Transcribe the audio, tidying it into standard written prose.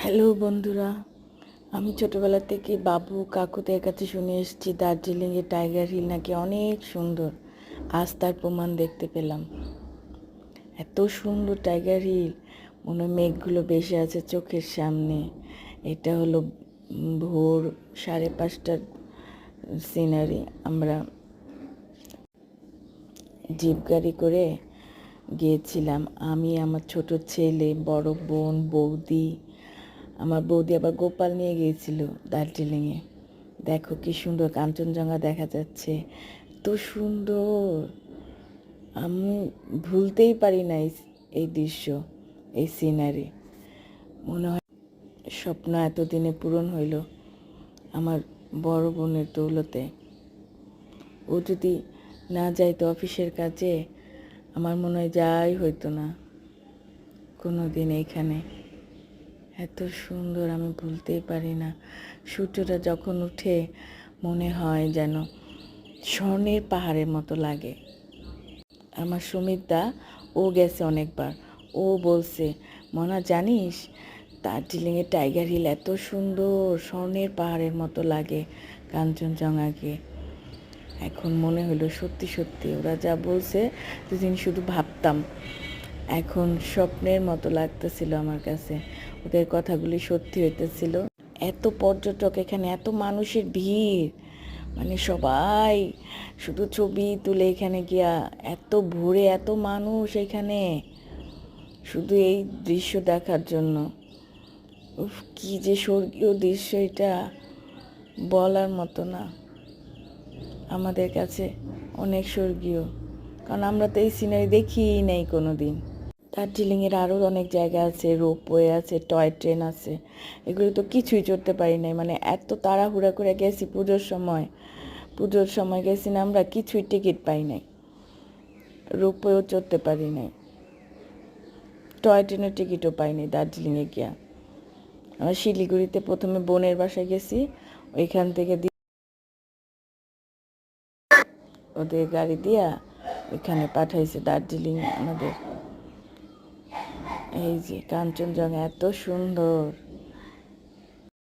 Hello বন্ধুরা, আমি ছোটোবেলা থেকে বাবু কাকুদের কাছে শুনে এসেছি দার্জিলিংয়ে টাইগার হিল নাকি অনেক সুন্দর। আজ তার প্রমাণ দেখতে পেলাম। এত সুন্দর টাইগার হিল, মনে হয় মেঘগুলো ভেসে আছে চোখের সামনে। এটা হলো ভোর 5:30টার সিনারি। আমরা জিপ গাড়ি করে গিয়েছিলাম, আমি, আমার ছোট ছেলে, বড় বোন, বৌদি। আমার বৌদি আবার গোপাল নিয়ে গিয়েছিল দার্জিলিংয়ে। দেখো কি সুন্দর কাঞ্চনজঙ্ঘা দেখা যাচ্ছে, এত সুন্দর। আমি ভুলতেই পারি না এই দৃশ্য, এই সিনারি। মনে হয় স্বপ্ন এতদিনে পূরণ হইল আমার বড় বোনের দৌলতে। ও যদি না যাইতো অফিসের কাজে, আমার মনে হয় যাই হইতো না কোনো দিন এইখানে। এত সুন্দর, আমি ভুলতেই পারি না। সূর্যটা যখন উঠে মনে হয় যেন স্বর্ণের পাহাড়ের মতো লাগে। আমার সুমিতদা, ও গেছে অনেকবার। ও বলছে, মনা জানিস দার্জিলিংয়ে টাইগার হিল এত সুন্দর, স্বর্ণের পাহাড়ের মতো লাগে কাঞ্চনজঙ্ঘাকে। এখন মনে হলো সত্যি সত্যি ওরা যা বলছে দুদিন শুধু ভাবতাম, এখন স্বপ্নের মতো লাগতেছিল আমার কাছে। ওদের কথাগুলি সত্যি হইতেছিল। এত পর্যটক এখানে, এত মানুষের ভিড়, মানে সবাই শুধু ছবি তুলে এখানে গিয়া। এত ভোরে এত মানুষ এখানে শুধু এই দৃশ্য দেখার জন্য। উফ, কি যে স্বর্গীয় দৃশ্য এটা, বলার মতো না। আমাদের কাছে অনেক স্বর্গীয়, কারণ আমরা তো এই সিনারি দেখিই নেই কোনো দিন। দার্জিলিংয়ের আরও অনেক জায়গা আছে, রোপওয়ে আছে, টয় ট্রেন আছে, এগুলো তো কিছুই চড়তে পারি নাই। মানে এত তাড়াহুড়া করে গেছি পুজোর সময় গেছি না আমরা, কিছুই টিকিট পাই নাই, রোপওয়েও চড়তে পারি নাই, টয় ট্রেনের টিকিটও পাইনি দার্জিলিংয়ে গিয়া। আমরা শিলিগুড়িতে প্রথমে বোনের বাসায় গেছি, ওইখান থেকে ওদের গাড়ি দিয়া ওইখানে পাঠাইছে দার্জিলিং আমাদের। এই যে কাঞ্চনজঙ্ঘা এত সুন্দর।